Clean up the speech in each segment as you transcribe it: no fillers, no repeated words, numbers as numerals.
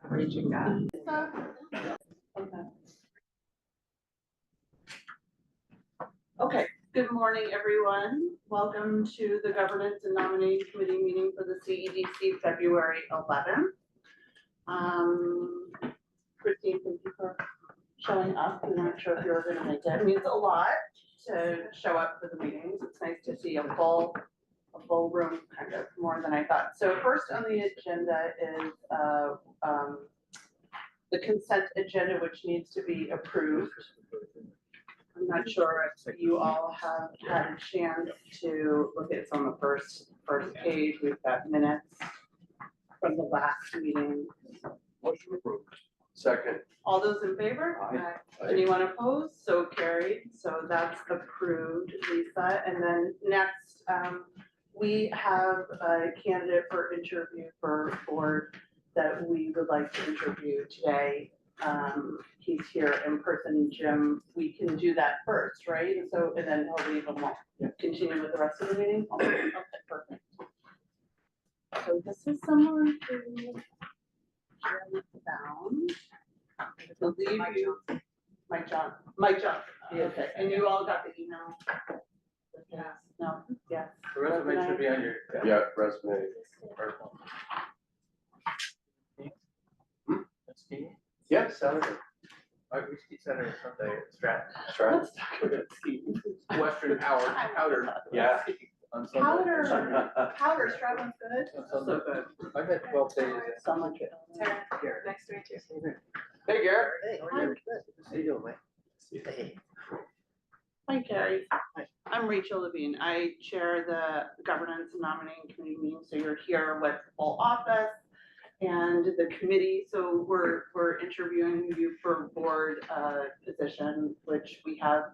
Reaching out. Okay, good morning, everyone. Welcome to the Governance and Nominating Committee meeting for the CEDC February 11th. Christine, thank you for showing up. We weren't sure if you were going to make it. It means a lot to show up for the meetings. It's nice to see a full room, kind of more than I thought. So first on the agenda is the consent agenda, which needs to be approved. I'm not sure if you all have had a chance to look at. It's on the first page. We've got minutes from the last meeting. Motion approved. Second. All those in favor? Aye. Anyone opposed? So carried. So that's approved, Lisa. And then next, we have a candidate for interview for board that we would like to interview today. He's here in person. Jim, we can do that first, right? So, and then he'll leave and we'll continue with the rest of the meeting. Okay, perfect. So this is someone who Jim found. I believe you, Mike Johnson. Okay, and you all got the email? Yes. No, yes. The resume should be on your. Yeah, resume. Yeah, Saturday. We ski center Sunday at Stratton. Let's talk about skiing. Western Powder. Yeah. On Sunday. Powder, Stratton's good. On So Sunday. good. I've had 12 days. So much. Garrett. Nice to meet you. Hey, Garrett. Hey, how are you? Good to see you, Mike. Hey. Hi, Carrie. I'm Rachel Levine. I chair the Governance and Nominating Committee meeting. So you're here with the full office and the committee. So we're interviewing you for board position, which we have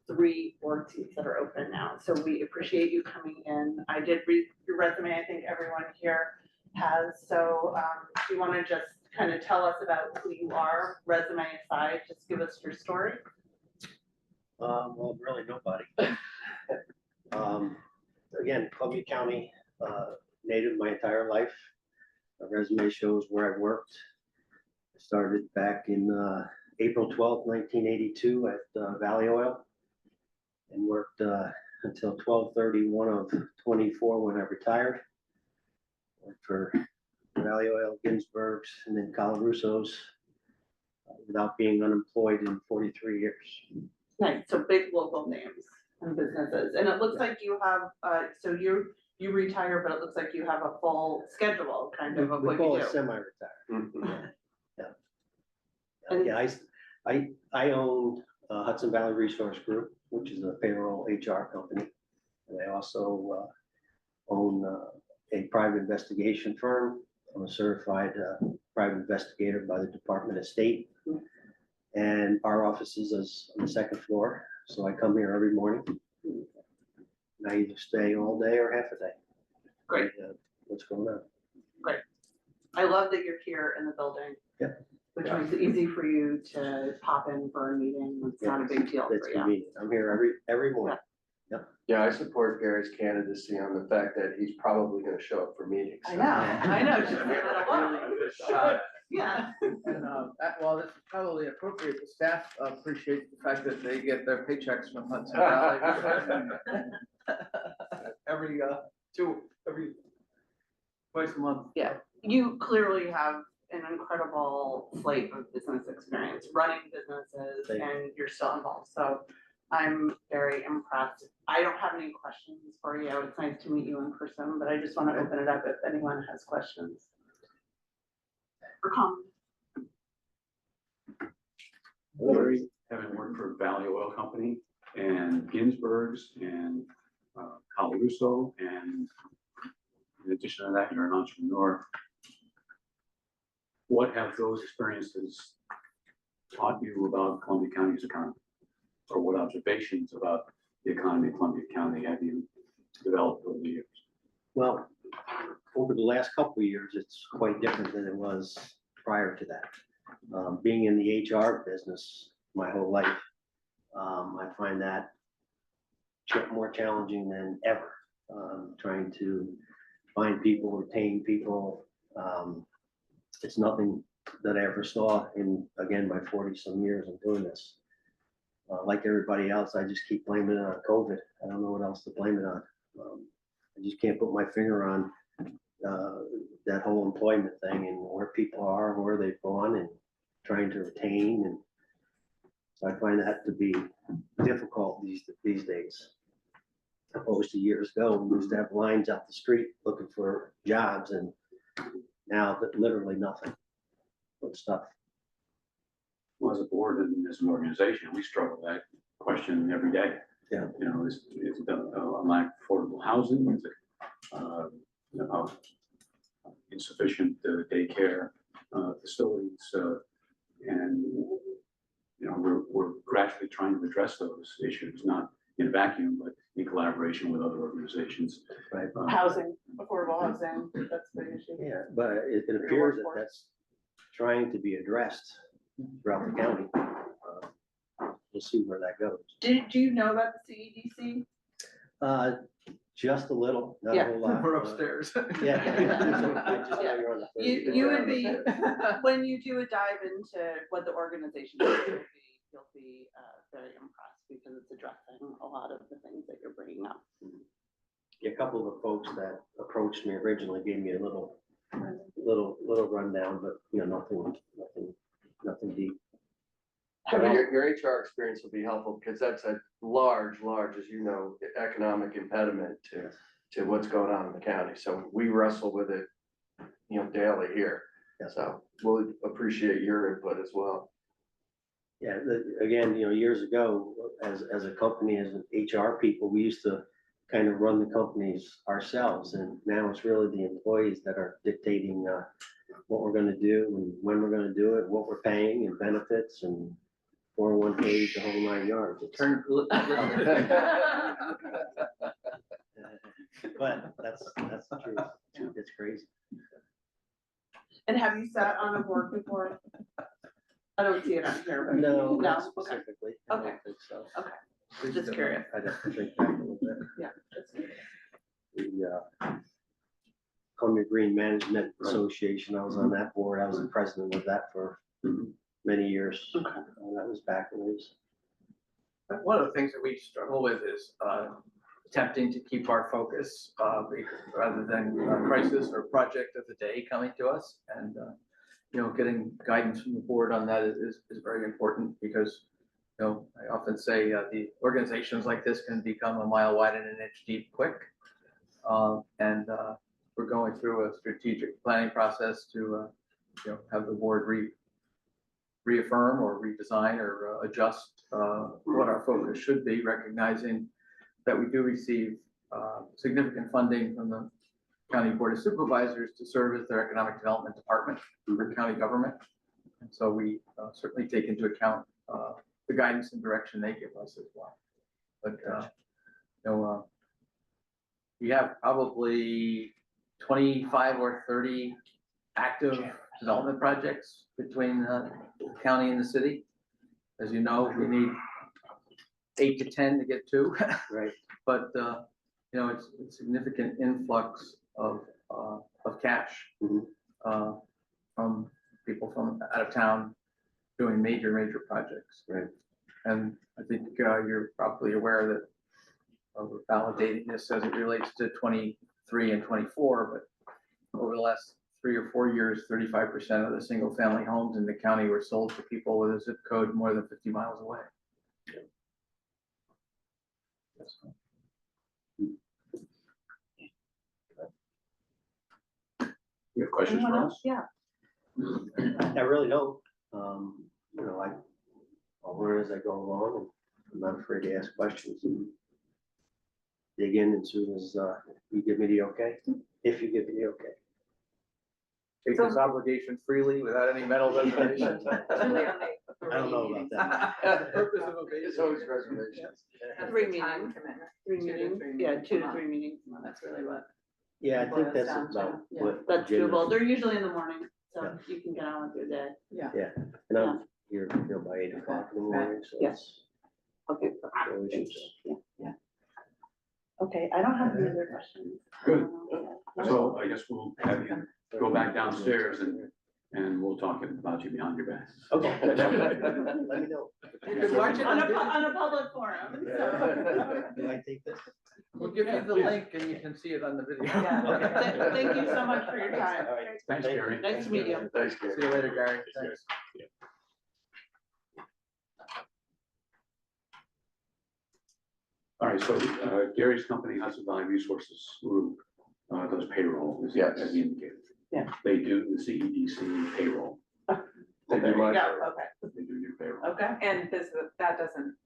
3 board seats that are open now. So we appreciate you coming in. I did read your resume. I think everyone here has. So do you want to just kind of tell us about who you are, resume aside, just give us your story? Well, really nobody. Again, Columbia County native my entire life. My resume shows where I worked. I started back in April 12th, 1982 at Valley Oil and worked until 12/31 of 24 when I retired. Worked for Valley Oil, Ginsberg's, and then Calarusso's without being unemployed in 43 years. Nice, so big local names and businesses. And it looks like you have, so you retire, but it looks like you have a full schedule kind of We what call you it do. semi-retired. And- Yeah, I own Hudson Valley Resource Group, which is a payroll HR company. And I also own a private investigation firm. I'm a certified private investigator by the Department of State. And our office is on the 2nd floor, so I come here every morning. And I either stay all day or half a day. Great. What's going on? I love that you're here in the building. Yeah. Which makes it easy for you to pop in for a meeting. It's not a big deal That's for you. convenient. I'm here every morning. Yeah, I support Gary's candidacy on the fact that he's probably going to show up for meetings. I know, just leave it alone. Yeah. And, well, this is probably appropriate. The staff appreciate the fact that they get their paychecks from Hudson Valley. every twice a month. Yeah, you clearly have an incredible slate of business experience, running businesses, Thank you. and you're still involved. So I'm very impressed. I don't have any questions for you. It's nice to meet you in person, but I just want to open it up if anyone has questions. Or comments. Larry, having worked for Valley Oil Company and Ginsberg's and Calaruso, and in addition to that, you're an entrepreneur. What have those experiences taught you about Columbia County's economy? Or what observations about the economy of Columbia County have you developed over the years? Well, over the last couple of years, it's quite different than it was prior to that. Being in the HR business my whole life, I find that more challenging than ever. Trying to find people, retain people. It's nothing that I ever saw in, again, my 40-some years of doing this. Like everybody else, I just keep blaming it on COVID. I don't know what else to blame it on. I just can't put my finger on that whole employment thing and where people are, where they've gone, and trying to retain. And so I find that to be difficult these days. Opposed to years ago, we used to have lines out the street looking for jobs, and now that literally nothing but stuff. Well, as a board and as an organization, we struggle with that question every day. Yeah. You know, is a lack of affordable housing, is it, you know, insufficient daycare facilities, and, you know, we're gradually trying to address those issues, not in a vacuum, but in collaboration with other organizations. Right. Housing, affordable housing, that's the issue. Yeah, but it appears that that's trying to be addressed throughout the county. We'll see where that goes. Do you know about the CEDC? Just a little, not a Yeah. whole lot. We're upstairs. Yeah. I just know you're on the third You would floor. be, when you do a dive into what the organization is, you'll be very impressed because it's addressing a lot of the things that you're bringing up. A couple of the folks that approached me originally gave me a little rundown, but you know, nothing deep. I mean, your HR experience will be helpful because that's a large, as you know, economic impediment to what's going on in the county. So we wrestle with it, you know, daily here. Yeah. So we'll appreciate your input as well. Yeah, again, you know, years ago, as a company, as an HR people, we used to kind of run the companies ourselves, and now it's really the employees that are dictating what we're gonna do and when we're gonna do it, what we're paying and benefits and 401Ks, the whole 9 yards. But that's the truth. It's crazy. And have you sat on a board before? I don't see it on here, but. No, not Okay. specifically. I don't Okay. think so. Just curious. I'd have to think back a little bit. Yeah. Just curious. The Columbia Green Management Association, I was on that board. I was the president of that for many years. Okay. That was back when it was. One of the things that we struggle with is attempting to keep our focus rather than a crisis or project of the day coming to us. And, you know, getting guidance from the board on that is very important because, you know, I often say the organizations like this can become a mile wide and an inch deep quick. And we're going through a strategic planning process to, you know, have the board reaffirm or redesign or adjust what our focus should be, recognizing that we do receive significant funding from the County Board of Supervisors to serve as their economic development department for county government. And so we certainly take into account the guidance and direction they give us as well. But, you know, we have probably 25 or 30 active development projects between the county and the city. As you know, we need 8 to 10 to get 2. Right. But, you know, it's a significant influx of cash from people from out of town doing major projects. Right. And I think you're probably aware that we're validating this as it relates to 23 and 24, but over the last 3 or 4 years, 35% of the single family homes in the county were sold to people with a zip code more than 50 miles away. You have questions Anyone for else? us? Yeah. I really don't. You know, I'll learn as I go along, and I'm not afraid to ask questions and dig in as soon as you give me the okay, if you give me the okay. Take this obligation freely without any mental reservations. I don't know about that. Purpose of There's evasion. always reservations. 3 meetings. 3 meetings. Yeah, 2 to 3 meetings. That's really what. Yeah, I think that's Boils down about to, yeah. what. That's Jim- doable. They're usually in the morning, so Yeah. you can get on with your day. Yeah, and I'm here, you know, by 8 o'clock in the morning, so Yeah. it's Okay. no issues. Okay, I don't have any other questions. Good. So I guess we'll have you go back downstairs and we'll talk about you behind your back. Okay. Let me know. You can watch it On on a, video. on a public forum, so. Do I take this? We'll give you the link and you can see it on the video. Yeah. Thank you so much for your time. All right. Thanks, Gary. Nice to meet you. Thanks, Gary. See you later, Gary. Thanks. All right, so Gary's company, Hudson Valley Resources Group, does payroll, as Yes. he indicated. Yeah. They do the CEDC payroll. They do my Yeah, payroll. okay, They do your payroll. okay. And that doesn't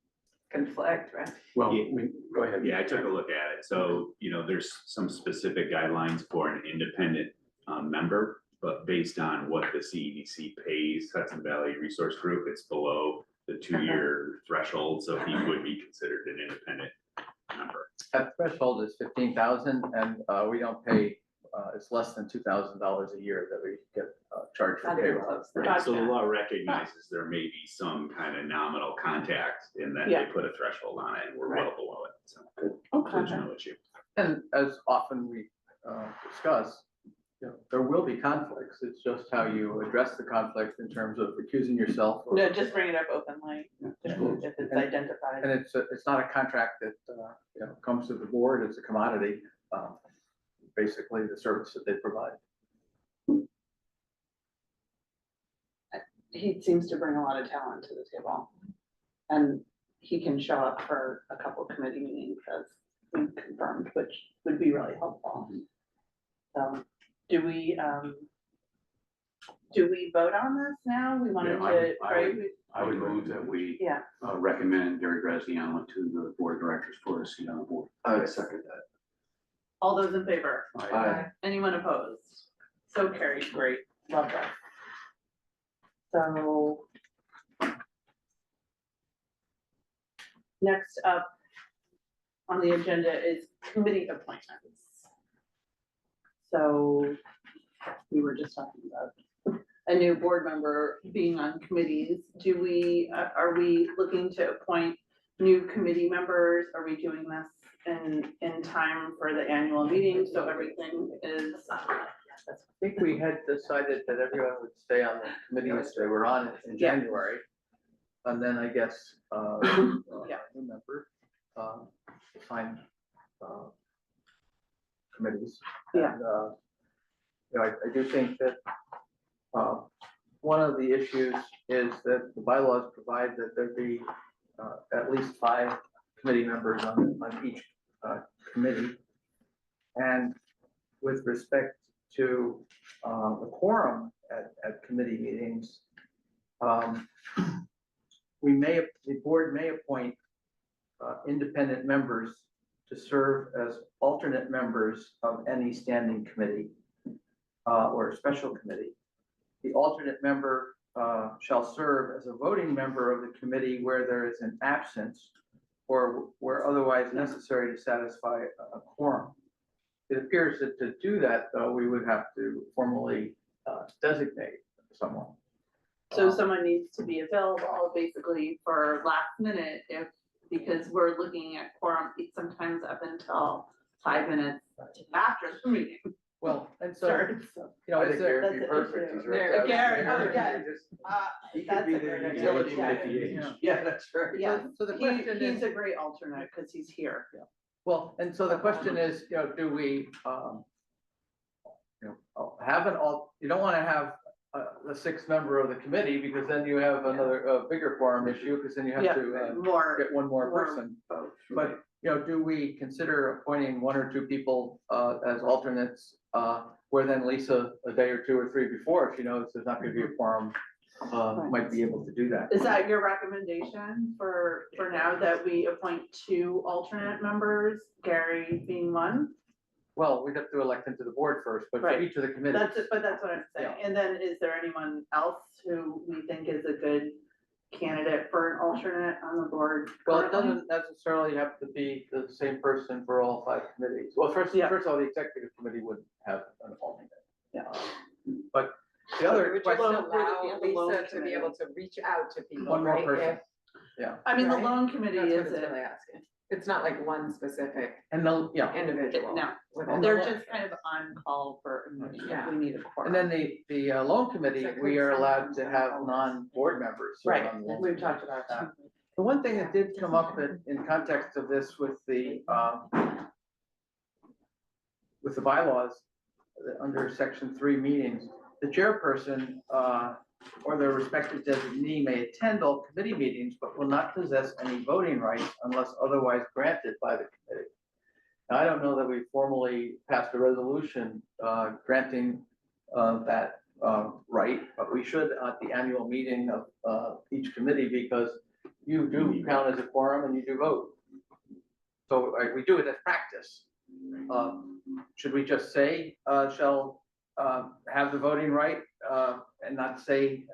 conflict, right? Well, Yeah. go ahead. Yeah, I took a look at it. So, there's some specific guidelines for an independent member, but based on what the CEDC pays Hudson Valley Resource Group, it's below the 2-year threshold, so he would be considered an independent member. That threshold is 15,000 and we don't pay, it's less than $2,000 a year that we get charged for Not even payroll. close. Right, so the Gotcha. law recognizes there may be some kind of nominal contact, and then Yeah. they put a threshold on it, and we're well below it, so Okay. there's no issue. And as often we discuss, there will be conflicts. It's just how you address the conflict in terms of recusing yourself. or- No, just bring it up openly, if it's identified. And it's not a contract that, comes to the board, it's a commodity, basically the service that they provide. He seems to bring a lot of talent to the table. And he can show up for a couple committee meetings as we confirmed, which would be really helpful. So, do we vote on this now? We wanted Yeah, I to, would- right? I would move that we Yeah, recommend Gary Graziano to the board of directors for a seat on the board. I would second that. all those in favor? Aye. Anyone opposed? So carried, great, love that. So. Next up on the agenda is committee appointments. So we were just talking about a new board member being on committees. Do we, are we looking to appoint new committee members? Are we doing this in time for the annual meeting? So everything is. I think we had decided that everyone would stay on the committees they were on in Yeah. January. And then I guess, Yeah. new member, find, committees. Yeah. And, I do think that, one of the issues is that the bylaws provide that there be, at least 5 committee members on each, committee. And with respect to the quorum at committee meetings, the board may appoint independent members to serve as alternate members of any standing committee or special committee. The alternate member shall serve as a voting member of the committee where there is an absence or where otherwise necessary to satisfy a quorum. It appears that to do that, though, we would have to formally designate someone. So someone needs to be available basically for last minute because we're looking at quorum sometimes up until 5 minutes after the meeting Well, and so, starts. So, I is think there, Gary'd be that's an perfect. issue. He's right There, there. Gary, oh, Gary, yeah. just- He could That's be a the great idea. utility Yeah. with the age. Yeah, that's right. Yeah, So the he, question he's is, a great alternate because he's here. well, and so the question is, do we, have you don't want to have the 6th member of the committee because then you have another bigger quorum issue because then you have Yeah, to more. get one more more person. votes. But, do we consider appointing 1 or 2 people as alternates, where then Lisa, a day or 2 or 3 before, if she knows there's not gonna be a quorum, might be able to do that? Is that your recommendation for now that we appoint 2 alternate members, Gary being one? Well, we'd have to elect him to the board first, but for Right. each of the committees. That's it, but that's what I'm saying. And then is there anyone else who we think is a good candidate for an alternate on the board? Well, it currently? doesn't necessarily have to be the same person for all 5 committees. Well, first Yeah. of all, the executive committee would have an alternate. Yeah. But the other Would you question, allow the loan Lisa to be committee. able to reach out to people, one more right? person. If- I mean, the Right? loan committee That's what is it's a, really asking. It's not like one specific And they'll, yeah, individual. No, with all they're the- just kind of on call for if Yeah. we need a and quorum. then the loan committee, It's like we are quick allowed to summary. have non-board members. serve Right, on the loan we've committee. talked about that. The one thing that did come up in context of this with the bylaws, under section 3 meetings, the chairperson, or their respective designee may attend all committee meetings, but will not possess any voting rights unless otherwise granted by the committee. Now, I don't know that we formally passed a resolution, granting, that, right, but we should at the annual meeting of, each committee, because you do count as a quorum and you do vote. So, we do it as practice. Should we just say, shall, have the voting right, and not say,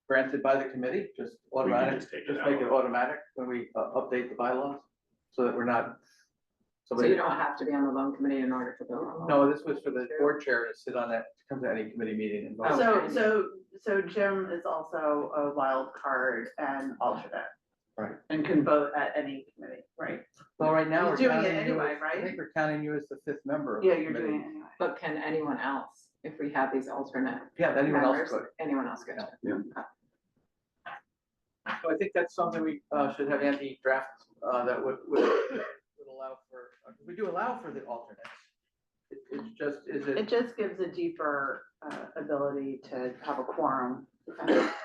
granted by the committee, just automatic, just take it just out. make it automatic when we update the bylaws? So that we're not. So you don't have to be on the loan committee in order to vote. No, this was for the board chair to sit on that, to come to any committee meeting and vote. So Jim is also a wild card and alternate. Right. And can vote at any committee, right? Well, right now, we're He's doing it counting you anyway, as- right? I think we're counting you as the 5th member of the Yeah, committee. you're doing it anyway. But can anyone else, if we have these alternate Yeah, anyone else members, could. anyone else could? So I think that's something we should have Andy draft, that would allow for, we do allow for the alternates. It's just, It just gives a deeper ability to have a quorum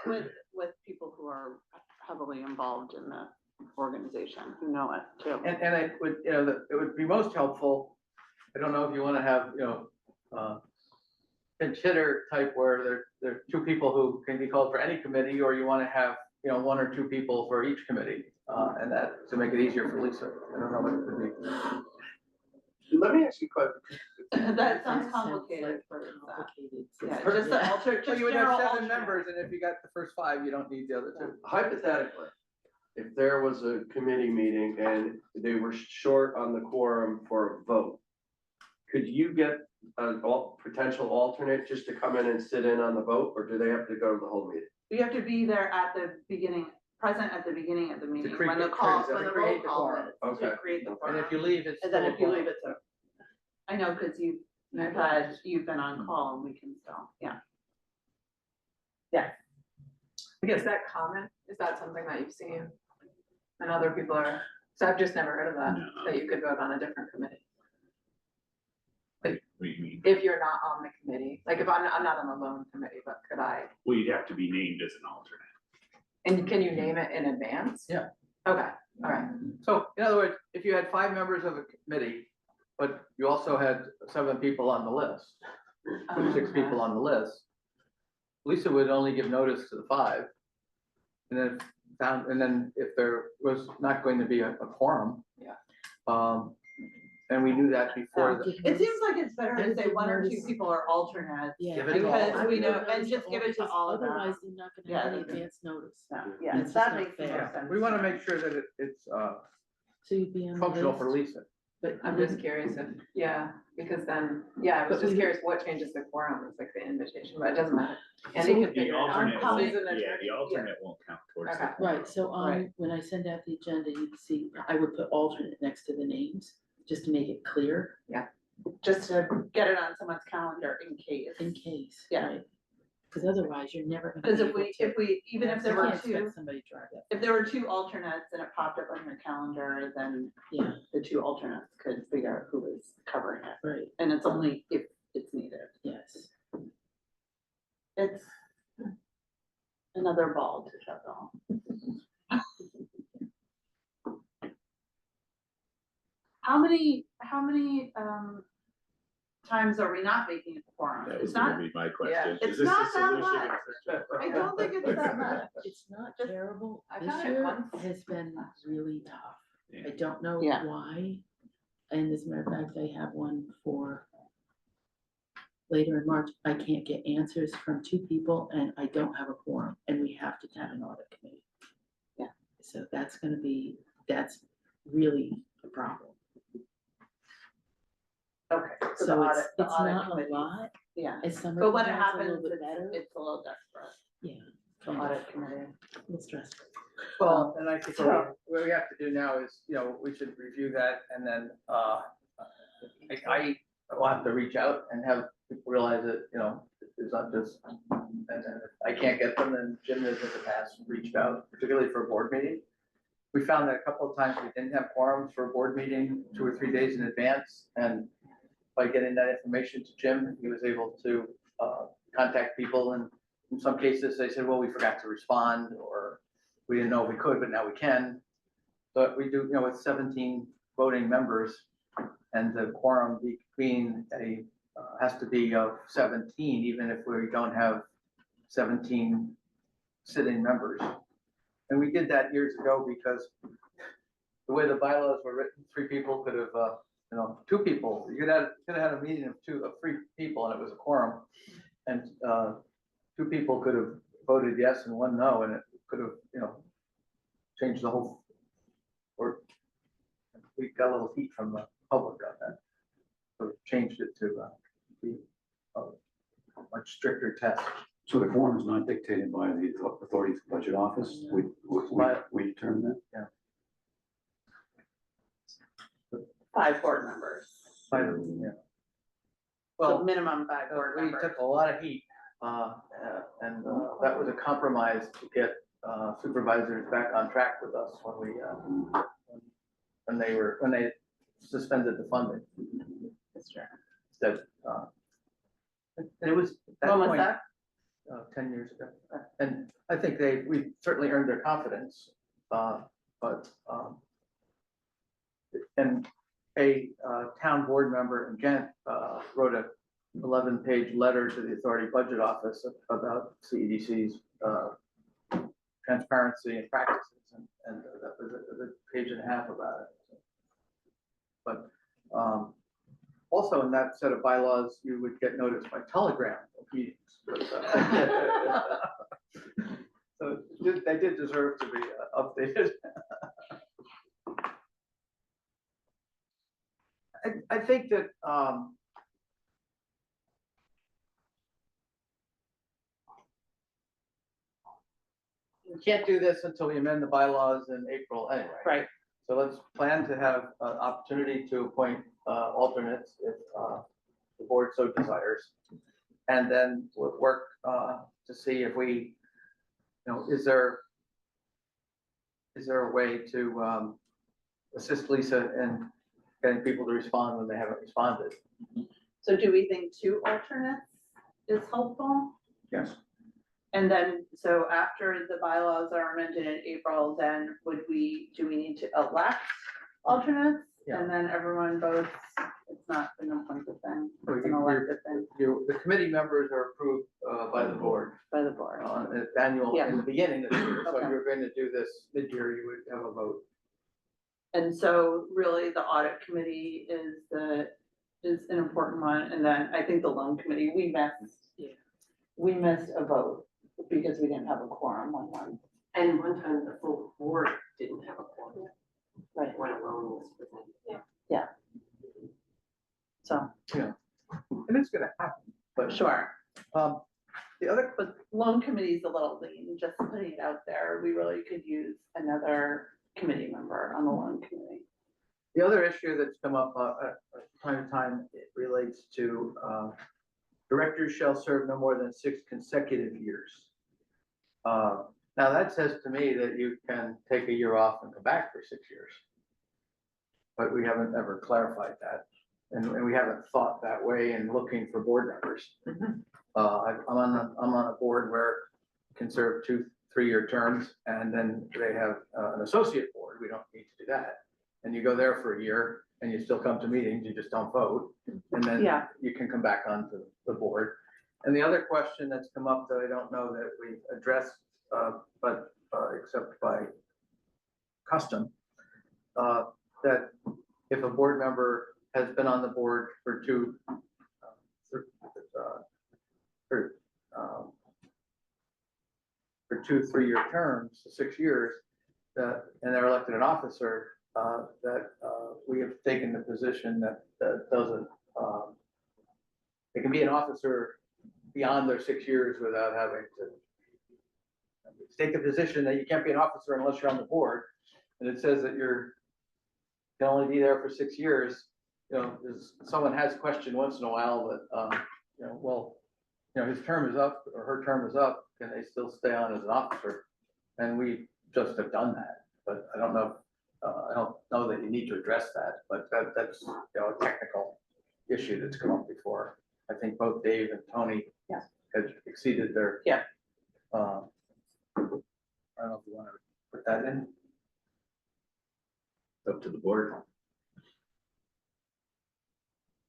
with people who are heavily involved in the organization, who know it too. and it would, it would be most helpful, I don't know if you want to have, pinch hitter type where there are 2 people who can be called for any committee, or you want to have, 1 or 2 people for each committee, and that, to make it easier for Lisa. I don't know what it would be. Let me ask you a question. That sounds complicated for that. Yeah, just the alter, So just you would have general 7 alternate. members, and if you got the first 5, you don't need the other 2. Hypothetically, if there was a committee meeting and they were short on the quorum for a vote, could you get an potential alternate just to come in and sit in on the vote, or do they have to go to the whole meeting? You have to be there at the beginning, present at the beginning of the meeting, when the call, when the roll create the call quorum. is, to Okay. create the And quorum. if you leave, it's. And then still if you a leave, it's a, I know, cause you've been on call and we can still, yeah. Is that common? Is that something that you've seen? And other people are, so I've just never heard of that, No. that you could vote on a different committee. What do you mean? If you're not on the committee, like if I'm not on the loan committee, but could I? Well, you'd have to be named as an alternate. And can you name it in advance? Yeah. Okay, all right. So, in other words, if you had 5 members of a committee, but you also had 7 people on the list, or 6 Okay. people on the list, Lisa would only give notice to the 5. And then if there was not going to be a quorum. Yeah. And we knew that before. It seems like it's better I to would say give 1 or 2 notice. people are alternates. Yeah. Give it to all of Because them. we know, I would and just give it to because all of them. Otherwise, they're not gonna have any advance notice. No, yeah, It's just that not makes the fair. most sense. We want to make sure that it's So you'd be on the functional for list, Lisa. but I'm just curious if, yeah, because then, I was But just we- curious what changes the quorum, it's like the invitation, but it doesn't matter. And So they we- could The figure it out. alternate, How many- won't- yeah, the alternate won't count towards the Okay. quorum. Right, so Right. when I send out the agenda, you'd see, I would put alternate next to the names, just to make it clear Just to get it on someone's calendar in case. in case. Yeah. right? Cause otherwise, you're never gonna. Because be if able we, to- if we, even if there you were can't expect 2, somebody to drive that. if there were 2 alternates and it popped up on your calendar, then Yeah, the 2 alternates could figure out who was covering it. right, And it's only if it's needed. yes. It's another ball to juggle. How many times are we not making a quorum? That It's was not, gonna be my question. It's Is this a not that solution much. in such a- I don't think it's that much. It's not Just- terrible. I've This done it year once. has been really tough. Yeah. I don't know Yeah. why. And as a matter of fact, I have one for later in March. I can't get answers from 2 people and I don't have a quorum and we have to have an audit committee. Yeah. So that's really a problem. Okay, so the So audit, the it's audit not a committee. lot. Yeah, As summer but when it comes, a happens, little bit better. it's a little desperate, Yeah. the kind of, audit committee. a little stressful. Well, and I think So- what we have to do now is, we should review that and then, I will have to reach out and have people realize that, it's not just, and then if I can't get them, then Jim has in the past reached out, particularly for a board meeting. We found that a couple of times we didn't have quorums for a board meeting 2 or 3 days in advance, and by getting that information to Jim, he was able to, contact people, and in some cases, they said, well, we forgot to respond, or we didn't know if we could, but now we can. But we do, with 17 voting members, and the quorum being has to be of 17, even if we don't have 17 sitting members. And we did that years ago because the way the bylaws were written, 3 people could have, 2 people, you could have had a meeting of 3 people, and it was a quorum. And 2 people could have voted yes and 1 no, and it could have, changed the whole, or we got a little heat from the public on that. So we changed it to be a much stricter test. So the quorum is not dictated by the authority budget office, we determine that? 5 board members, Yeah. so Well, minimum 5 board we members. took a lot of heat, and that was a compromise to get supervisors back on track with us when they suspended the funding. That's true. That, and it was at that When was point, that? 10 years ago. And I think we certainly earned their confidence, but, and a town board member in Ghent wrote a 11-page letter to the authority budget office about CEDC's transparency and practices, and that was a page and a half about it. But also in that set of bylaws, you would get noticed by telegram of meetings. So they did deserve to be updated. I think that, we can't do this until we amend the bylaws in April anyway. Right. So let's plan to have an opportunity to appoint alternates if the board so desires. And then we'll work to see if we, is there a way to assist Lisa in getting people to respond when they haven't responded? So do we think 2 alternates is helpful? Yes. And then, so after the bylaws are amended in April, then do we need to elect alternates? Yeah. And then everyone votes, it's not an appointed thing, it's an You're- elected thing The committee members are approved by the board by the board. on an annual, in the beginning of the year. So if Okay. you're going to do this mid-year, you would have a vote. And so really the audit committee is an important one. And then I think the loan committee, we missed a vote because we didn't have a quorum one month. And one time the full board didn't have a quorum. Right. When a loan was presented. So, And it's going to happen. But sure. the other, But loan committee's a little lean, just putting it out there. We really could use another committee member on the loan committee. The other issue that's come up time to time, it relates to directors shall serve no more than 6 consecutive years. Now that says to me that you can take a year off and come back for 6 years. But we haven't ever clarified that, and we haven't thought that way in looking for board members. I'm on a board where you can serve 2 3-year terms, and then they have an associate board. We don't need to do that. And you go there for a year and you still come to meetings, you just don't vote. And then Yeah. you can come back onto the board. And the other question that's come up that I don't know that we addressed, but except by custom, that if a board member has been on the board for 2 3-year terms, 6 years, and they're elected an officer, that we have taken the position that doesn't, they can be an officer beyond their 6 years without having to take the position that you can't be an officer unless you're on the board, and it says that you're can only be there for 6 years, someone has questioned once in a while that, his term is up or her term is up, can they still stay on as an officer? And we just have done that, but I don't know that you need to address that, but that's, a technical issue that's come up before. I think both Dave and Tony Yeah. had exceeded their. Yeah. I don't know if you want to put that in. Up to the board.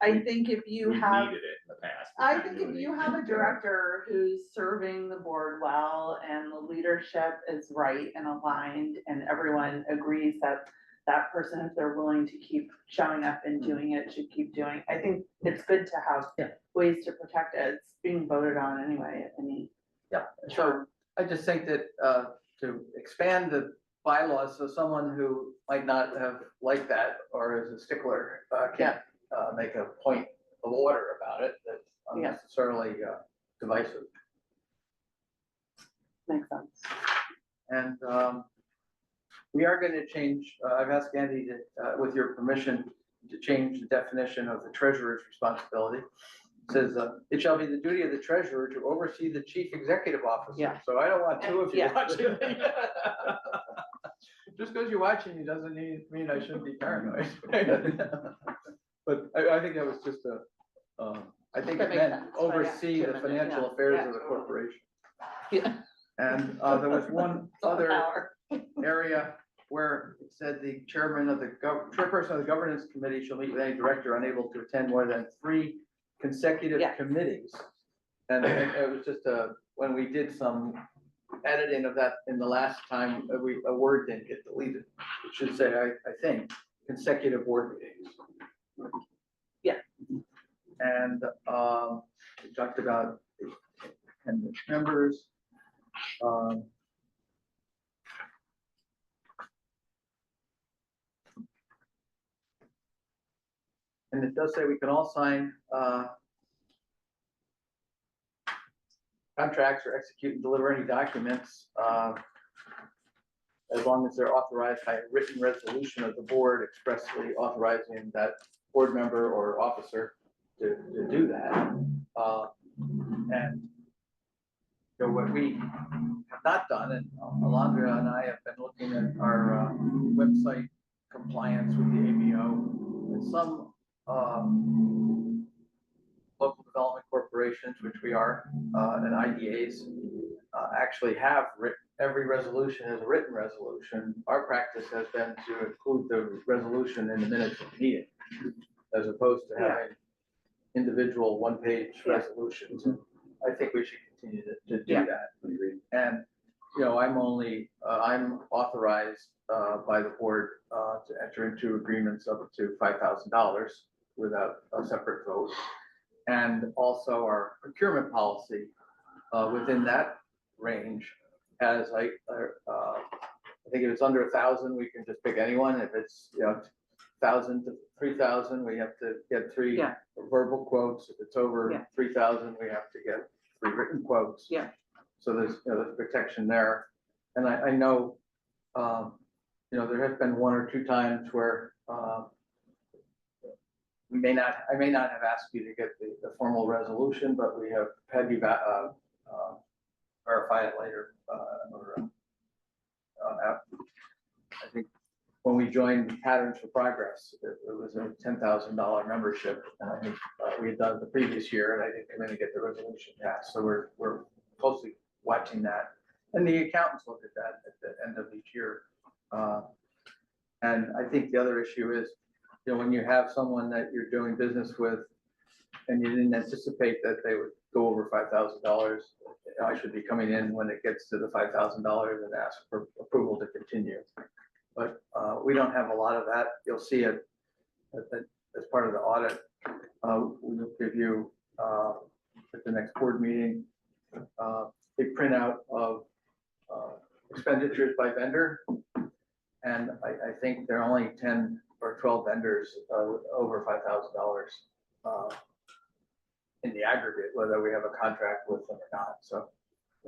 I think if you We've have, needed it in the past. I think if you have a director who's serving the board well and the leadership is right and aligned and everyone agrees that that person, if they're willing to keep showing up and doing it, should keep doing. I think it's good to have ways to protect it. It's being voted on anyway. Yeah, so I just think that to expand the bylaws, so someone who might not have liked that or is a stickler can't make a point of order about it that's unnecessarily divisive. Makes sense. And we are going to change, I've asked Andy to, with your permission, to change the definition of the treasurer's responsibility. It says, it shall be the duty of the treasurer to oversee the chief executive officer. Yeah. So I don't want two of you Yeah. watching me. Just because you're watching me doesn't mean I shouldn't be paranoid. But I think that was just I think That it makes meant sense. oversee the Yeah. financial Yeah. affairs Yeah. of the corporation. Yeah. And there was one other Power. area where it said the chairperson of the governance committee shall meet with any director unable to attend more than 3 consecutive Yeah. committees. And it was just when we did some editing of that in the last time, a word didn't get deleted. It should say, I think, consecutive board meetings. Yeah. And we talked about the attendance members. And it does say we can all sign contracts or execute and deliver any documents as long as they're authorized by a written resolution of the board expressly authorizing that board member or officer to do that. And what we have not done, and Alondra and I have been looking at our website compliance with the ABO, and some local development corporations, which we are, and IDAs, actually have every resolution as a written resolution. Our practice has been to include the resolution in the minutes of the meeting, as opposed to having individual one-page resolutions. I think we should continue to do that. And, I'm authorized by the board to enter into agreements up to $5,000 without a separate vote. And also our procurement policy within that range has I think if it's under 1,000, we can just pick anyone. If it's 1,000 to 3,000, we have to get 3 verbal quotes. If it's over 3,000, we have to get 3 written quotes. Yeah. So there's there's protection there. And I know there have been 1 or 2 times where I may not have asked you to get the formal resolution, but we have had you verify it later. I think when we joined Patterns for Progress, it was a $10,000 membership, and I think we had done it the previous year, and I didn't come in and get the resolution passed. So we're closely watching that, and the accountants look at that at the end of each year. And I think the other issue is, when you have someone that you're doing business with, and you didn't anticipate that they would go over $5,000, I should be coming in when it gets to the $5,000 and ask for approval to continue. But we don't have a lot of that. You'll see it as part of the audit. We'll give you at the next board meeting a printout of expenditures by vendor. And I think there are only 10 or 12 vendors over $5,000 in the aggregate, whether we have a contract with them or not. So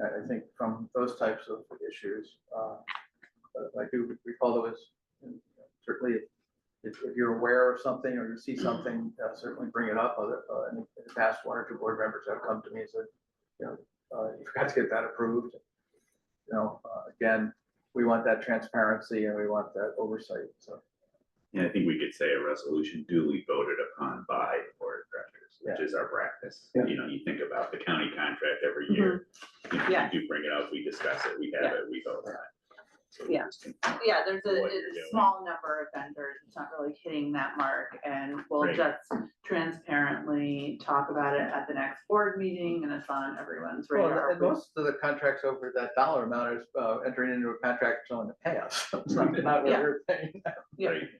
I think from those types of issues, I do recall there was certainly if you're aware of something or you see something, certainly bring it up. In the past, one or two board members have come to me and said, you forgot to get that approved. Again, we want that transparency and we want that oversight, so. Yeah, I think we could say a resolution duly voted upon by the board of directors, which is our practice. Yeah. You think about the county contract every year. Yeah. You do bring it up, we discuss it, we have it, we vote on it. So Yeah. just Yeah, there's What a you're doing. small number of vendors, it's not really hitting that mark, and we'll Right. just transparently talk about it at the next board meeting, and it's on everyone's Well, radar. and most of the contracts over that dollar amount is entering into a contract for someone to pay us. It's not what Yeah. we're paying. Yeah. Right.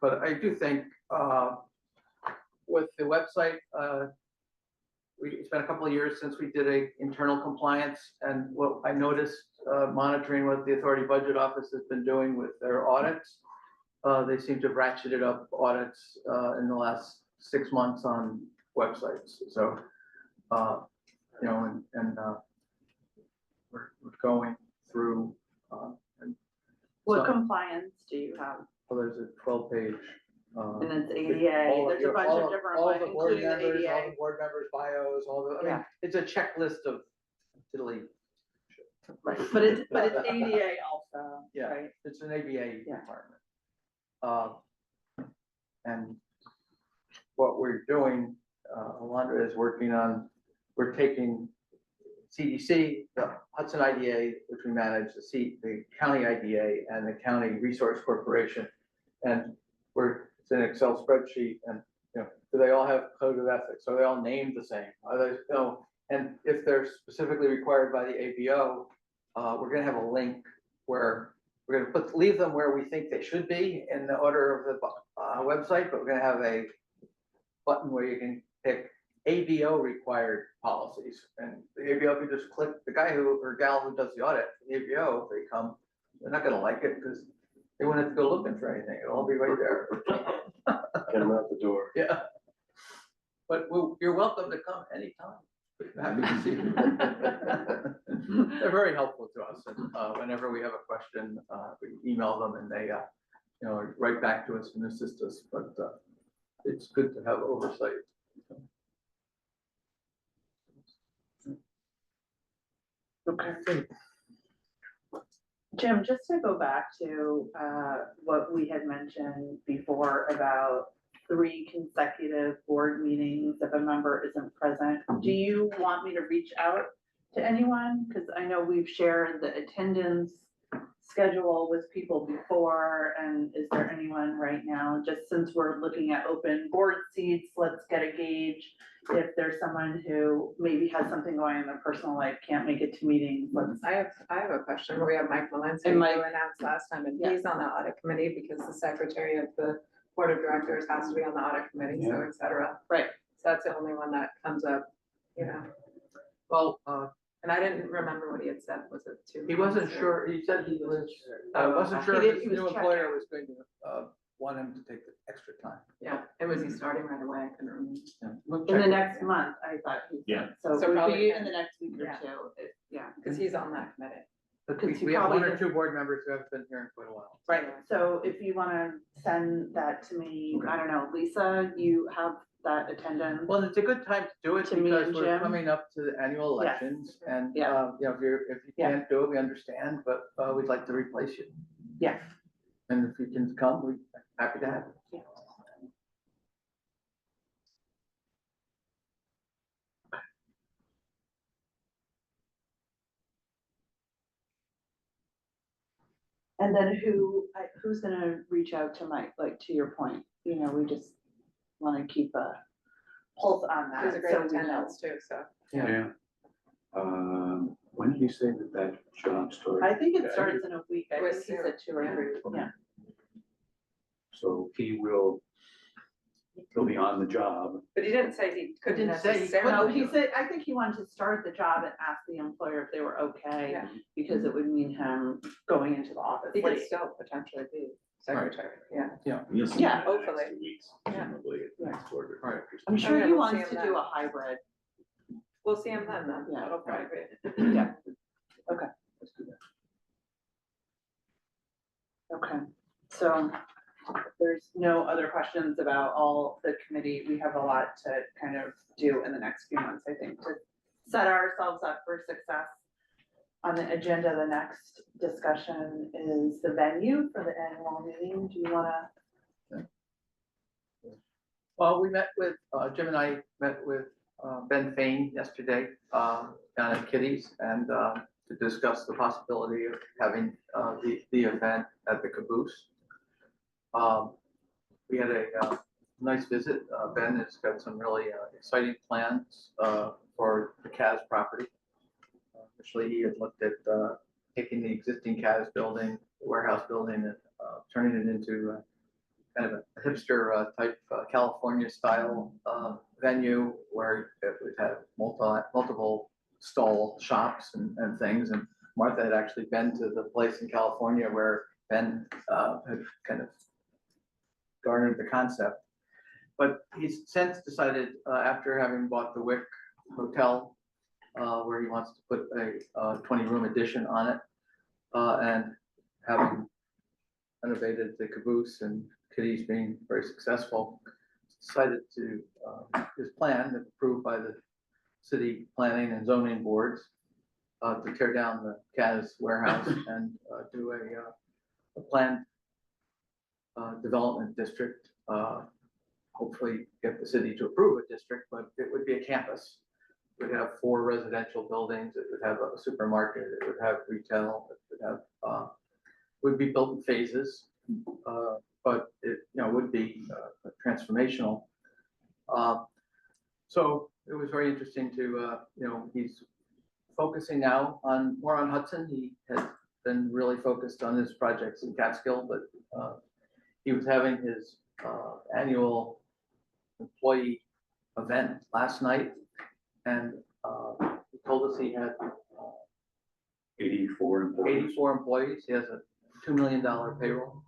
But I do think with the website, it's been a couple of years since we did a internal compliance, and what I noticed, monitoring what the Authority Budget Office has been doing with their audits, they seem to have ratcheted up audits in the last 6 months on websites. So, we're going through, and What so- compliance do you have? well, there's a 12-page. And it's ADA, there's a bunch of different All ones, the board including the members, all ADA. the board members' bios, I mean, Yeah. it's a checklist of diddly. Right, but it's ADA also, Yeah. right? It's an ABA Yeah. requirement. And what we're doing, Alondra is working on, we're taking CDC, the Hudson IDA, which we manage, the county IDA and the county resource corporation. And it's an Excel spreadsheet, and, do they all have code of ethics? Are they all named the same? Are they, and if they're specifically required by the ABO, we're gonna have a link where we're gonna leave them where we think they should be in the order of the website, but we're gonna have a button where you can pick ABO required policies, and the ABO can just click, the guy or gal who does the audit, the ABO, if they come, they're not gonna like it because they won't have to go looking for anything, it'll all be right there. Get them out the door. Yeah. But you're welcome to come anytime. Happy to see you. They're very helpful to us, and whenever we have a question, we email them and they, write back to us and assist us, but it's good to have oversight. Okay. Jim, just to go back to what we had mentioned before about 3 consecutive board meetings if a member isn't present, do you want me to reach out to anyone? Because I know we've shared the attendance schedule with people before, and is there anyone right now, just since we're looking at open board seats, let's get a gauge. If there's someone who maybe has something going in their personal life, can't make it to meetings, let's. I have a question. We have Mike Malinsky, And who Mike- announced last time, and Yeah. he's on the audit committee because the secretary of the board of directors has to be on the audit committee, so et cetera. Right. So that's the only one that comes up, Well, and I didn't remember what he had said, was it 2 he wasn't months or- sure, he said he was, wasn't He sure did- if he his was new checking. employer was going to want him to take the extra time. Yeah, and was he starting right away? I couldn't remember. We'll In check the with next him. month, I thought he Yeah. said, so So it would probably be then. in the next week or Yeah. two, yeah. Because he's on that committee. But Because he we have one probably or two board members who haven't been here in quite a while. Right, so if you wanna send that to me, I don't know, Lisa, you have that attendance? Well, it's a good time to do it To me because and we're Jim? coming up to the annual Yes. elections and, Yeah. if you Yeah. can't do it, we understand, but, we'd like to replace you. Yes. And if you can come, we're happy to have you. And then who's gonna reach out to Mike, like, to your point, we just wanna keep a pulse on that. It was a great so we know. attendance too, so. Yeah. When did you say that job started? I think it starts in a week, I It was think he said 2 or 3, yeah. So he'll be on the job. But he didn't say he couldn't Didn't say he necessarily. No, he said, I think he wanted to start the job and ask the employer if they were okay, Yeah. because it would mean him going into the office He could late. still potentially be secretary, yeah. You'll see Yeah, him in the next hopefully. 2 weeks, Yeah. presumably, at the next board of Right. directors. I'm sure Yeah, he we'll wants see to him do then. a hybrid, We'll see him then. Yeah. That'll probably be. Yeah. Okay, let's do that. Okay, so if there's no other questions about all the committee. We have a lot to kind of do in the next few months, I think, to set ourselves up for success. On the agenda, the next discussion is the venue for the annual meeting. Do you wanna? Well, we met with, Jim and I met with Ben Fain yesterday down at Kitty's and to discuss the possibility of having the event at the caboose. We had a nice visit. Ben has got some really exciting plans for the CAS property. Initially, he had looked at taking the existing CAS building, the warehouse building, and turning it into kind of a hipster type California style venue where it would have multiple stall shops and things. And Martha had actually been to the place in California where Ben had kind of garnered the concept. But he's since decided, after having bought the Wick Hotel, where he wants to put a 20-room addition on it, and having renovated the caboose and Kitty's being very successful, decided to, his plan, approved by the city planning and zoning boards, to tear down the CAS warehouse and do a planned development district. Hopefully get the city to approve a district, but it would be a campus. It would have 4 residential buildings. It would have a supermarket. It would have retail. It would have would be built in phases, but it would be transformational. So it was very interesting to he's focusing now more on Hudson. He has been really focused on his projects in Catskill, but he was having his annual employee event last night, and he told us he had 84 employees. 84 employees. He has a $2 million payroll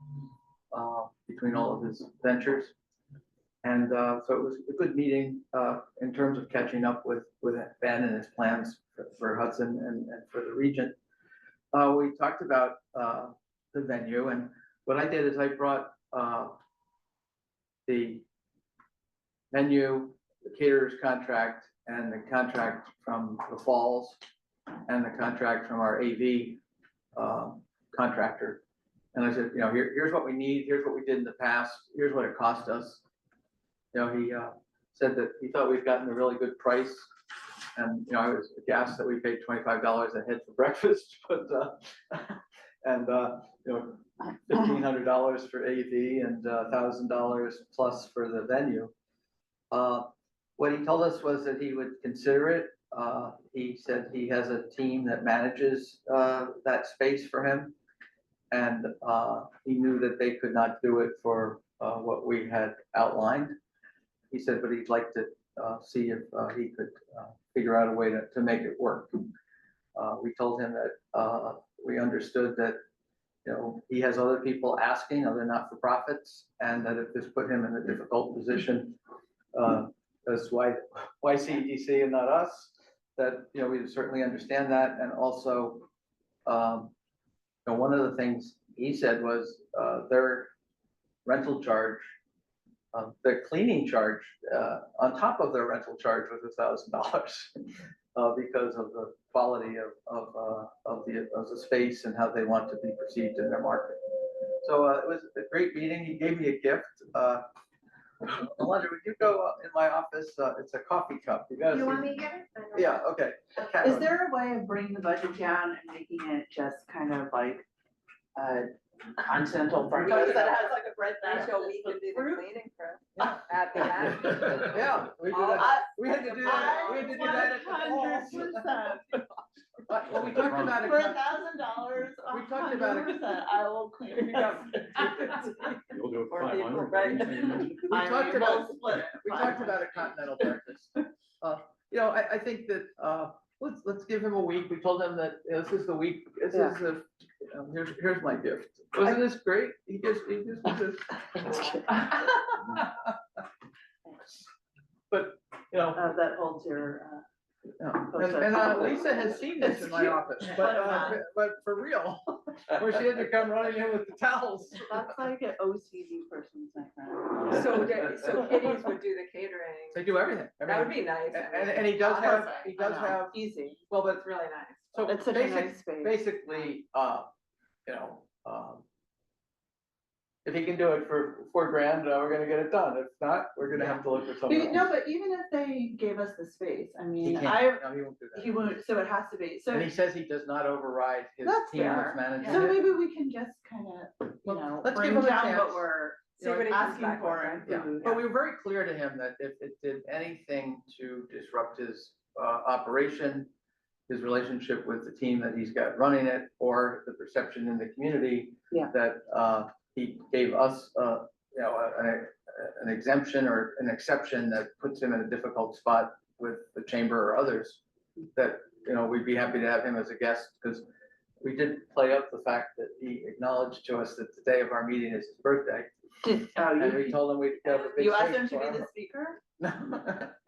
between all of his ventures. And so it was a good meeting in terms of catching up with Ben and his plans for Hudson and for the region. We talked about the venue, and what I did is I brought the venue, the caterer's contract, and the contract from the Falls, and the contract from our AV contractor. And I said, here's what we need, here's what we did in the past, here's what it cost us. He said that he thought we'd gotten a really good price. And, I was aghast that we paid $25 a head for breakfast, but, and, $1,500 for AV and $1,000 plus for the venue. What he told us was that he would consider it. He said he has a team that manages that space for him. And he knew that they could not do it for what we had outlined. He said, but he'd like to see if he could figure out a way to make it work. We told him that we understood that he has other people asking, other not-for-profits, and that if this put him in a difficult position, that's why CEDC and not us, that we certainly understand that. And also, one of the things he said was their rental charge, their cleaning charge on top of their rental charge was $1,000 because of the quality of the space and how they want to be perceived in their market. So it was a great meeting. He gave me a gift. Melinda, would you go in my office? It's a coffee cup. You gotta see. want me to get it? Yeah, okay. Is there a way of bringing the budget down and making it just kind of like continental breakfast that has like a bread Pretty sure we could be the cleaning crew at the end. Yeah, we did that. We had to do that. We had to do that at the Falls. Well, we talked about it. For $1,000, We talked about it. 100%, I will clean it up. You'll do it for Or people, 500. right? We talked about a continental breakfast. I think that let's give him a week. We told him that this is the week. This is the here's my gift. Wasn't this great? He just was this. But that holds your And Lisa has seen this in my office, but for real, where she had to come running in with the towels. That's like an OCD person's nightmare. So Kitty's would do the catering. They do everything. I That would mean, be nice. I mean, and he does have, honestly. he does I know. have, Easy. well, but It's really nice. so It's such a nice space. basically, you know, if he can do it for $4,000, we're gonna get it done. If not, we're gonna have to look for something else. No, but even if they gave us the space, I He mean, can't, no, he won't do that. he won't, so it has to be, so. And he says he does not override his That's team that's fair. managing So it. maybe we can just kind of, you Well, know, let's bring give him a down chance. what we're See what he comes asking back for with, in right? Yeah, food. but we were very clear to him that if it did anything to disrupt his operation, his relationship with the team that he's got running it, or the perception in the community. Yeah. That he gave us, you know, an exemption or an exception that puts him in a difficult spot with the chamber or others. That, you know, we'd be happy to have him as a guest, because we did play up the fact that he acknowledged to us that the day of our meeting is his birthday. And we told him we'd have a big You asked cake him to for be him. the speaker? No,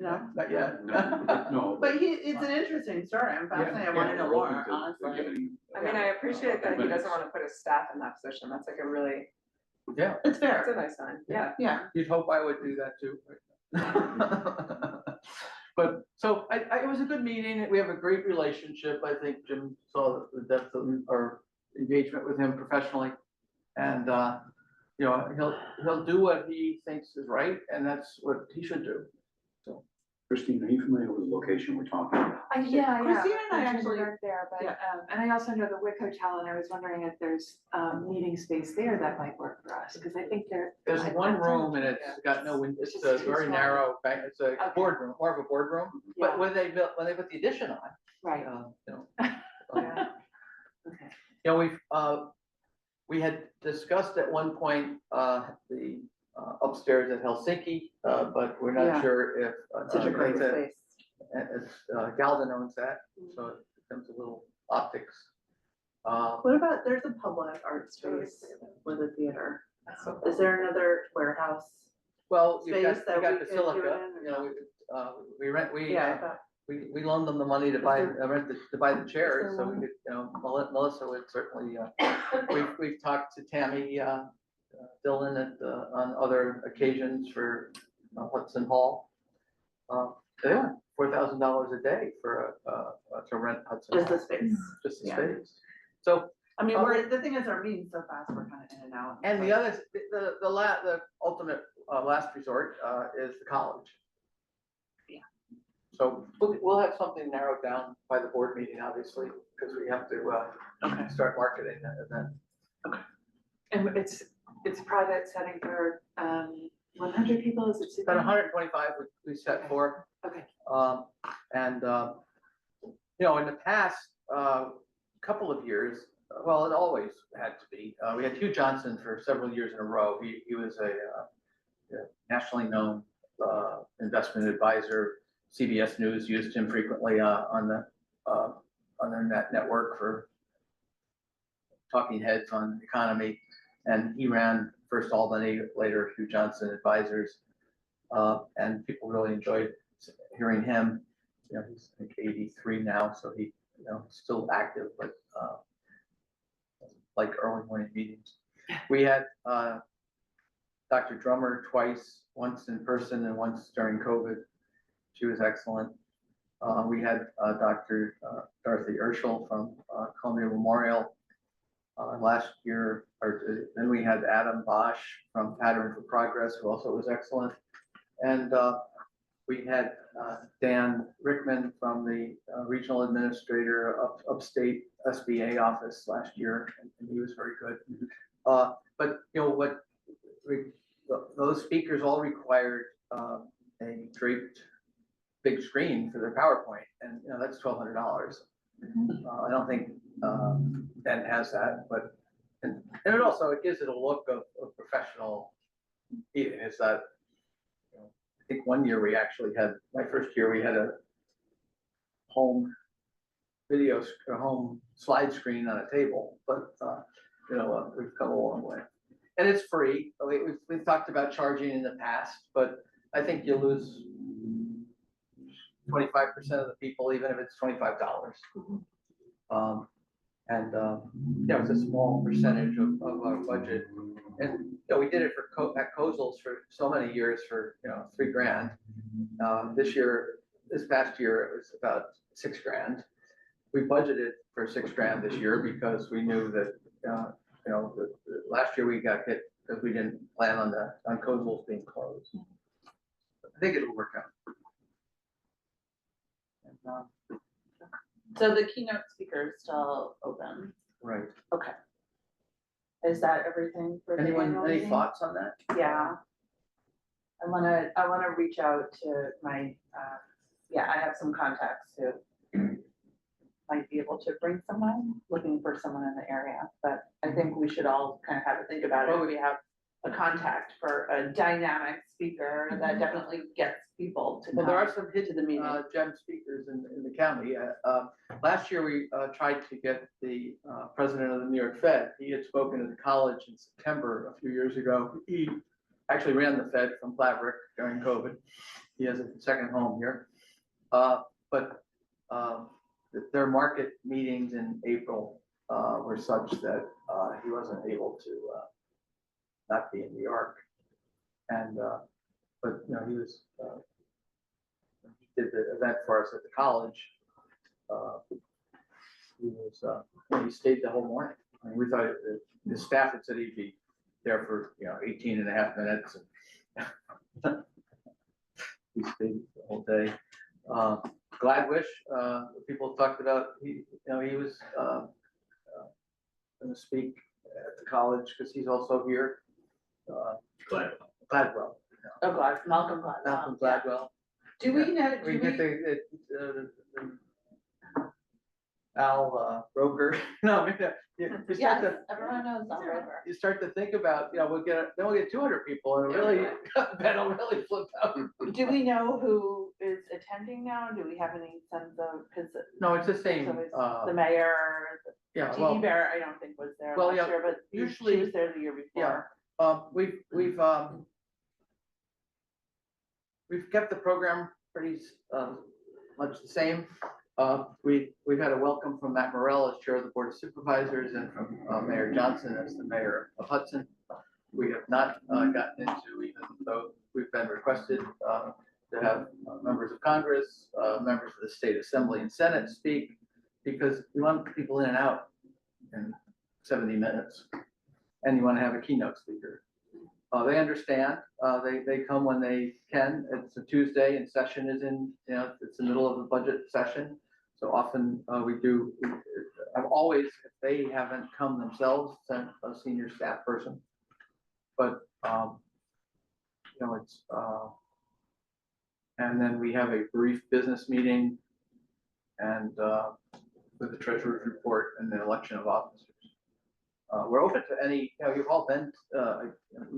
No? not yet. No. But it's an interesting story, I'm fascinated, I wanna know more, honestly. I mean, I appreciate that he doesn't want to put his staff in that position. That's like a really, Yeah, It's that's fair, a nice sign. Yeah. yeah. you'd hope I would do that too. But, so it was a good meeting. We have a great relationship. I think Jim saw the depth of our engagement with him professionally. And, you know, he'll do what he thinks is right, and that's what he should do. So, Christine, are you familiar with the location we're talking about? Yeah, Christina and I There's actually- work there, but, yeah. and I also know the Wick Hotel, and I was wondering if there's, meeting space there that might work for us, because I think there's one room and it's got no window. It's a very narrow, it's a Okay. boardroom, more of a boardroom. Yeah. But when they put the addition on, Right. you know. Yeah. Okay. You know, we had discussed at one point, the upstairs at Helsinki, but we're Yeah. not sure if. Such a great space. It's, Galvin owns that, so it becomes a little optics. What about, there's a public art space with a theater, is there another warehouse? Well, you got, Space that you got we could do Basilica, it in, or you know, we rent, Yeah, I thought, we loaned them the money to buy, to buy the chairs, there so we one? could, you know, Melissa would certainly, we've talked to Tammy, Dillon on other occasions for Hudson Hall. They want $4,000 a day for to rent Hudson just Hall, the space, just the yeah. space. So, I mean, the thing is, our meeting's so fast, we're kind of in and out. and the other, the ultimate last resort is the college. Yeah. So we'll have something narrowed down by the board meeting, obviously, because we have to start marketing that event. And it's private setting for, 100 people, is it? sitting? About 125 we set for. Okay. And, you know, in the past couple of years, well, it always had to be. We had Hugh Johnson for several years in a row. He was a nationally known investment advisor. CBS News used him frequently on their network for talking heads on the economy. And he ran first Albany, later Hugh Johnson Advisors. And people really enjoyed hearing him. You know, he's I think 83 now, so he, you know, still active, but like early morning meetings. We had Dr. Drummer twice, once in person and once during COVID. She was excellent. We had Dr. Dorothy Urschel from Columbia Memorial last year, then we had Adam Bosch from Pattern for Progress, who also was excellent. And we had Dan Rickman from the regional administrator of upstate SBA office last year, and he was very good. But you know those speakers all required a draped big screen for their PowerPoint, and you know that's $1,200. I don't think Ben has that, but and it also gives it a look of professional meeting. Is that, you know, I think one year we actually had, my first year we had a home home slide screen on a table, but you know we've come a long way, and it's free. We've talked about charging in the past, but I think you lose 25% of the people, even if it's $25. Yeah, it's a small percentage of our budget. And, you know, we did it at Kozol's for so many years for, you know, $3,000. This past year, it was about $6,000. We budgeted for $6,000 this year because we knew that, you know, last year we got hit because we didn't plan on Kozol's being closed. I think it'll work out. And, So the keynote speaker is still open. right. Okay. Is that everything for the Anyone, annual any meeting? thoughts on that? Yeah. I wanna reach out to my, yeah, I have some contacts who might be able to bring someone, looking for someone in the area, but I think we should all kind of have a think about it. We have a contact for a dynamic speaker that definitely gets people to Well, there are come some to the meeting. gem speakers in the county. Last year, we tried to get the president of the New York Fed. He had spoken at the college in September a few years ago. He actually ran the Fed from Flatbrook during COVID. He has a second home here. But their market meetings in April were such that he wasn't able to not be in New York. And but you know, he was he did the event for us at the college. He was he stayed the whole morning. I mean, we thought the staff had said he'd be there for 18 and a half minutes. And he stayed the whole day. Gladwish, people talked about, he was going to speak at the college because he's also here. Gladwell. Oh, Malcolm Gladwell. Malcolm Gladwell. Do we know, We get the Al Roker. No, I mean, you start yes, to, everyone knows Al Roker. you start to think about, we'll get 200 people and really, that'll really flip out. Do we know who is attending now? Do we have any sense of, because No, it's the same. the mayor, Yeah, Dee well, Bear, I don't think was there Well, last yeah, year, but usually- she was there the year before. We've kept the program pretty much the same. We've had a welcome from Matt Morrell as chair of the Board of Supervisors and from Mayor Johnson as the mayor of Hudson. We have not gotten into, even though we've been requested to have members of Congress, members of the State Assembly and Senate speak, because we want people in and out in 70 minutes. And you want to have a keynote speaker. They understand. They come when they can. It's a Tuesday and session is in, it's the middle of the budget session. So often I've always, if they haven't come themselves, sent a senior staff person. But, it's, and then we have a brief business meeting and with the treasurer's report and the election of officers. We're open to any, you've all been,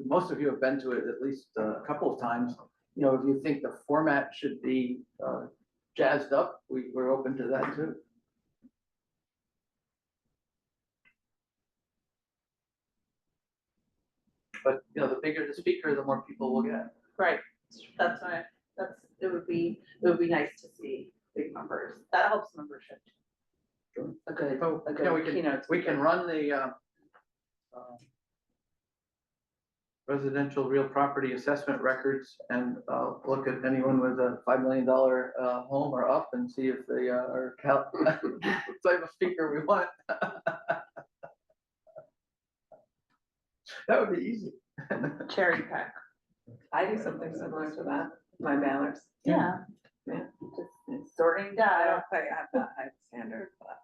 most of you have been to it at least a couple of times. If you think the format should be jazzed up, we're open to that too. But, the bigger the speaker, the more people will get. Right, it would be nice to see big numbers. That helps membership. Sure. A good keynote. We can run the residential real property assessment records and look at anyone with a $5 million home or up and see if they are the type of speaker we want. That would be easy. Cherry pick. I do something similar to that, my banners. Yeah. Yeah. Just sorting I data. don't think I have that high standard, but.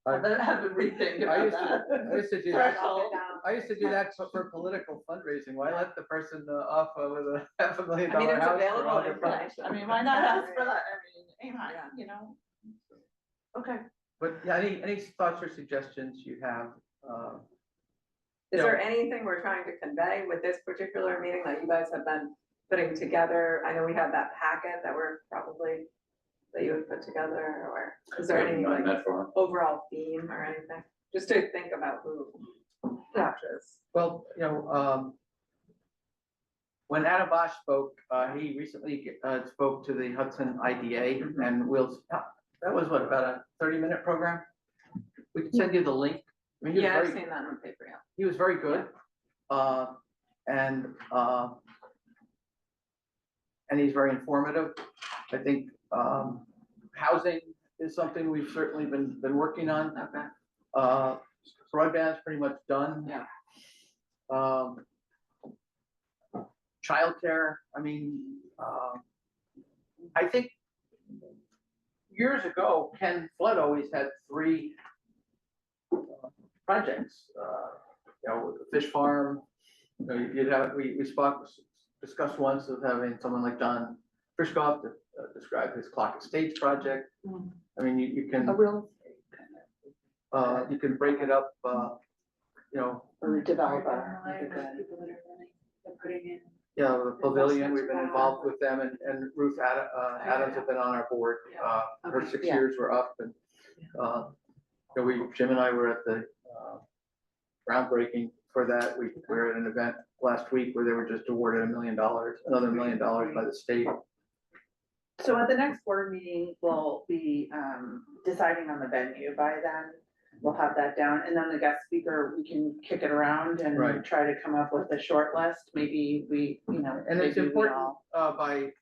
I'm gonna have to rethink I about that. used to do that. Threshold. I used to do that for political fundraising. Why let the person off with a $500,000 I mean, it's house? available for information. I mean, why not ask for that? I mean, Yeah. Okay. But yeah, any thoughts or suggestions you have? Is there anything we're trying to convey with this particular meeting that you guys have been putting together? I know we had that packet that you would put together, or is there any like overall theme or anything? Just to think about who watches. Well, when Adam Bosch spoke, he recently spoke to the Hudson IDA and that was what, about a 30-minute program? We can send you the link. I mean, he was Yeah, I've very- seen that on paper, yeah. He was very good. And he's very informative. I think housing is something we've certainly been working on. Okay. Broadband's pretty much done. Yeah. Childcare, I mean, I think years ago, Ken Flood always had 3 projects, with the fish farm. You'd have, we discussed once of having someone like John Frischkoff to describe his Clock Estates project. I mean, you can, real estate kind of. you can break it up, Or developer. yeah, the pavilion, we've been involved with them, and Ruth Adams have been on our board. Her 6 Yeah. years were up, and Jim and I were at the groundbreaking for that. We were at an event last week where they were just awarded another $1 million by the state. So at the next board meeting, we'll be deciding on the venue by then. We'll have that down, and then the guest speaker, we can kick it around and Right. try to come up with a short list. Maybe we, And it's maybe we important all- by,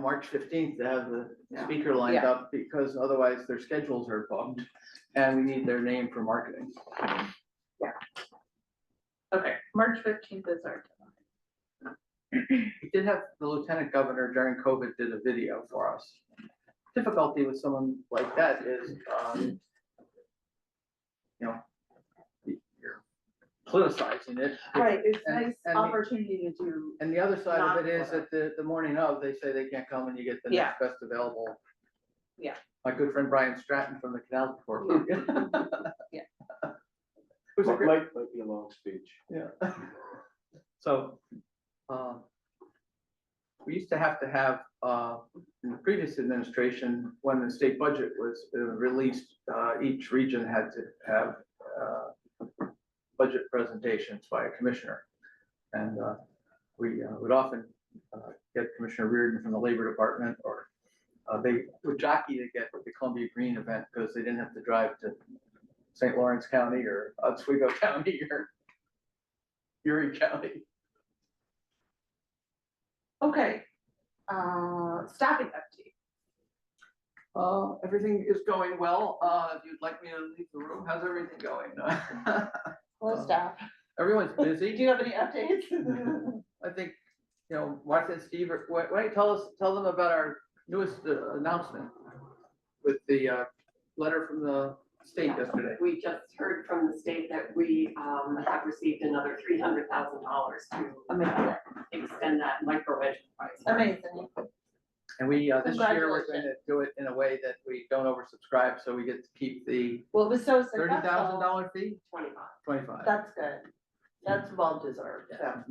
March 15th to have the Yeah. speaker lined Yeah. up, because otherwise their schedules are booked and we need their name for marketing. Okay, March 15th is our deadline. We did have the lieutenant governor during COVID did a video for us. Difficulty with someone like that is, you're politicizing it. Right, it's And- nice and the- opportunity to do, And the other side of it is Not that the morning of, they say they can't come and you get the Yeah. next best available. Yeah. My good friend Brian Stratton from the Canal Corporation. Yeah. It was a great, Might be a long speech. yeah. So, we used to have, in the previous administration, when the state budget was released, each region had to have, budget presentations by a commissioner. And, we would often, get Commissioner Reardon from the Labor Department, or, they would jockey to get the Columbia Green event, because they didn't have to drive to St. Lawrence County or Oswego County or Erie County. okay. Staffing update. Everything is going well. If you'd like me to leave the room, how's everything going? Hello, staff. Everyone's Do busy. you have any updates? I think, Martha and Steve, why don't you tell them about our newest announcement with the letter from the state yesterday. We just heard from the state that we have received another $300,000 to Amazing, extend that micro enterprise. amazing. And we, this year, we're gonna Congratulations. do it in a way that we don't oversubscribe, so we get to keep the Well, it was so $30,000 successful. fee, 25. 25. That's good. That's well deserved, so.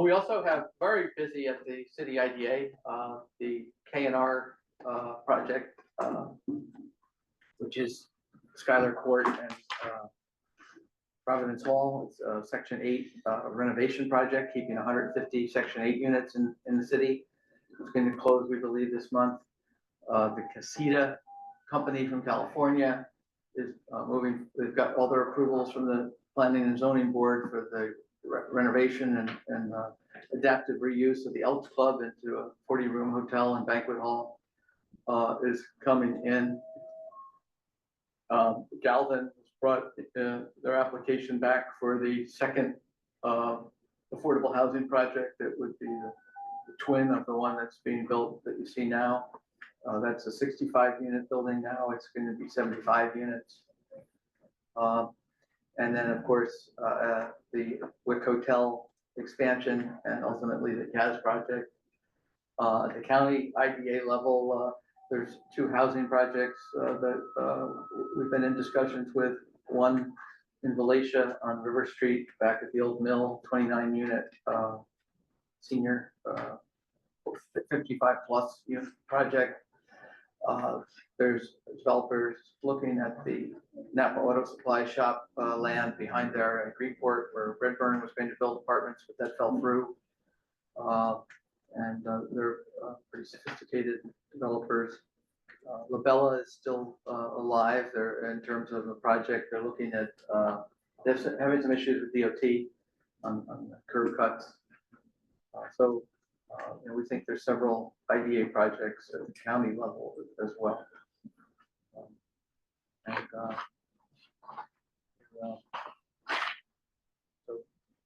We also have very busy at the city IDA, the K&R project, which is Skylar Court and Providence Hall. It's a Section 8 renovation project, keeping 150 Section 8 units in the city. It's going to close, we believe, this month. The CEDC company from California is moving. They've got all their approvals from the Planning and Zoning Board for the renovation and adaptive reuse of the Elks Club into a 40-room hotel and banquet hall is coming in. Galvin brought their application back for the second affordable housing project that would be the twin of the one that's being built that you see now. That's a 65-unit building now. It's going to be 75 units. And then, of course, the Wick Hotel expansion and ultimately the CAS project. At the county IDA level, there's 2 housing projects that we've been in discussions with. One in Valatia on River Street, back at the old mill, 29-unit senior 55+ unit project. There's developers looking at the Napa Auto Supply Shop land behind there in Greenport, where Redburn was going to build apartments, but that fell through. And they're pretty sophisticated developers. Labella is still alive. They're, in terms of the project, they're looking at, they're having some issues with DOT on the curb cuts. So, you know, we think there's several IDA projects at the county level as well. So,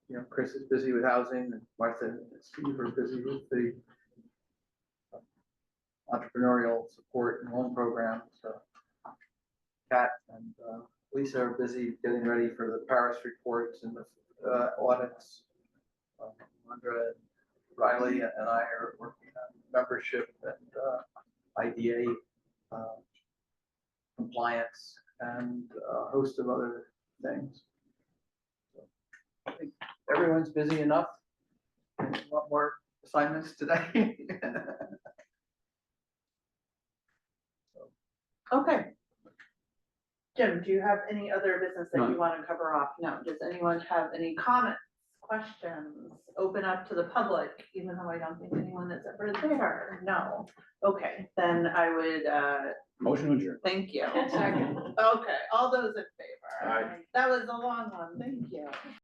you know, Chris is busy with housing, and Martha and Steve are busy with the entrepreneurial support and loan program. So Pat and Lisa are busy getting ready for the Paris reports and the audits. Andra, Riley and I are working on membership and IDA compliance and a host of other things. So I think everyone's busy enough. A lot more assignments today. Okay. Jim, do you have any other business that you None. want to cover off? No. Does anyone have any comments, questions? Open up to the public, even though I don't think anyone is ever there. No. Okay, then I would, Motion adjourned. thank you. Second. Okay, all those in favor? Aye. That was a long one. Thank you.